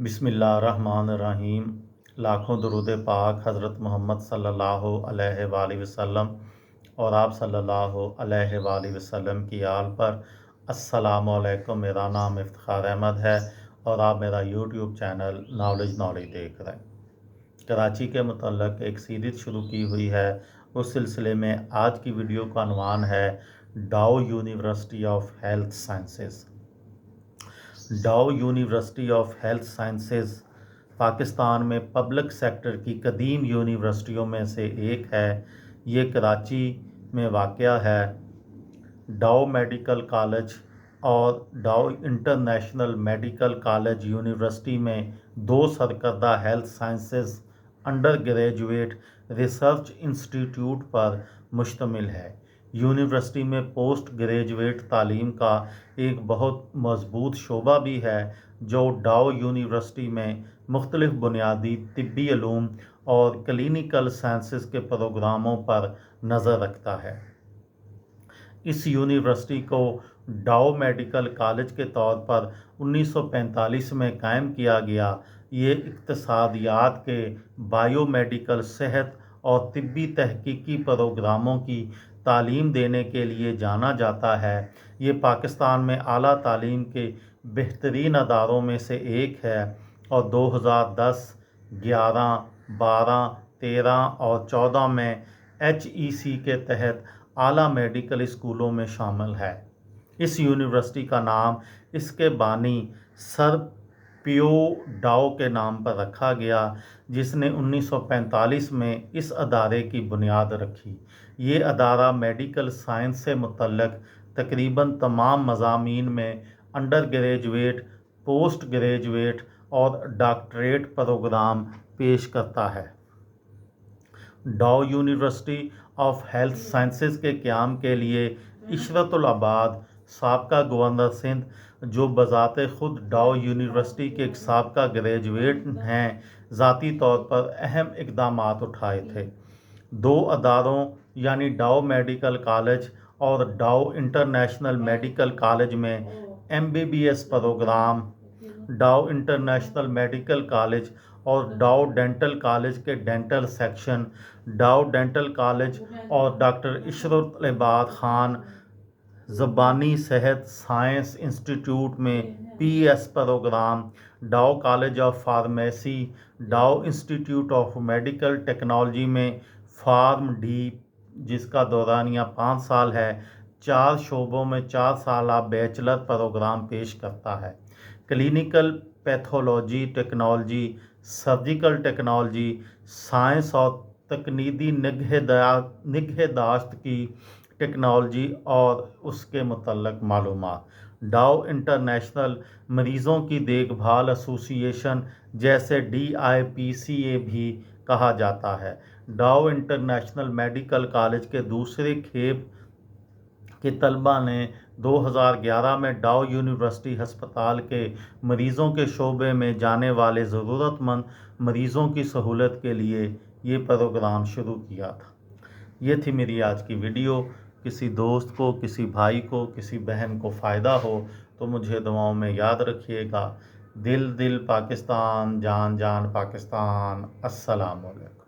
بسم اللہ الرحمن الرحیم۔ لاکھوں درود پاک حضرت محمد صلی اللہ علیہ وآلہ وسلم اور آپ صلی اللہ علیہ وآلہ وسلم کی آل پر۔ السلام علیکم، میرا نام افتخار احمد ہے اور آپ میرا یوٹیوب چینل نالج دیکھ رہے ہیں۔ کراچی کے متعلق ایک سیریز شروع کی ہوئی ہے، اس سلسلے میں آج کی ویڈیو کا عنوان ہے Dow university of health sciences. Dow university of health sciences Pakistan میں پبلک سیکٹر کی قدیم یونیورسٹیوں میں سے ایک ہے۔ یہ کراچی میں واقع ہے۔ ڈاؤ میڈیکل کالج اور Dow international medical college university میں دو سرکردہ health sciences undergraduate research institute پر مشتمل ہے۔ یونیورسٹی میں پوسٹ گریجویٹ تعلیم کا ایک بہت مضبوط شعبہ بھی ہے، جو ڈاؤ یونیورسٹی میں مختلف بنیادی طبی علوم اور کلینیکل سائنسز کے پروگراموں پر نظر رکھتا ہے۔ اس یونیورسٹی کو ڈاؤ میڈیکل کالج کے طور پر 1945 میں قائم کیا گیا۔ یہ اقتصادیات کے بائیو میڈیکل صحت اور طبی تحقیقی پروگراموں کی تعلیم دینے کے لیے جانا جاتا ہے۔ یہ پاکستان میں اعلیٰ تعلیم کے بہترین اداروں میں سے ایک ہے اور 2010، 11، 12، 13 اور 14 میں HEC کے تحت اعلیٰ میڈیکل اسکولوں میں شامل ہے۔ اس یونیورسٹی کا نام اس کے بانی سر پیو ڈاؤ کے نام پر رکھا گیا، جس نے 1945 میں اس ادارے کی بنیاد رکھی۔ یہ ادارہ میڈیکل سائنس سے متعلق تقریباً تمام مضامین میں انڈر گریجویٹ، پوسٹ گریجویٹ اور ڈاکٹریٹ پروگرام پیش کرتا ہے۔ Dow university of health sciences کے قیام کے لیے عشرت العباد، سابقہ گورنر سندھ، جو بذات خود ڈاؤ یونیورسٹی کے ایک سابقہ گریجویٹ ہیں، ذاتی طور پر اہم اقدامات اٹھائے تھے۔ دو اداروں یعنی ڈاؤ میڈیکل کالج اور ڈاؤ انٹرنیشنل میڈیکل کالج میں MBBS programme, Dow international medical college اور ڈاؤ ڈینٹل کالج کے dental section, Dow dental college اور ڈاکٹر عشرت العباد خان زبانی صحت سائنس انسٹیٹیوٹ میں PS programme, Dow college of pharmacy, Dow institute of medical technology میں pharm D, جس کا دورانیہ 5 سال ہے، 4 شعبوں میں 4 سالہ بیچلر پروگرام پیش کرتا ہے۔ Clinical pathology technology, surgical technology, science اور تقنینی نگہداشت کی ٹیکنالوجی اور اس کے متعلق معلومات۔ ڈاؤ انٹرنیشنل مریضوں کی دیکھ بھال ایسوسی ایشن، جسے DIPCA بھی کہا جاتا ہے، ڈاؤ انٹرنیشنل میڈیکل کالج کے دوسرے کھیپ کے طلباء نے 2011 میں ڈاؤ یونیورسٹی ہسپتال کے مریضوں کے شعبے میں جانے والے ضرورت مند مریضوں کی سہولت کے لیے یہ پروگرام شروع کیا تھا۔ یہ تھی میری آج کی ویڈیو۔ کسی دوست کو، کسی بھائی کو، کسی بہن کو فائدہ ہو تو مجھے دعاؤں میں یاد رکھیے گا۔ دل دل پاکستان، جان جان پاکستان۔ السلام علیکم۔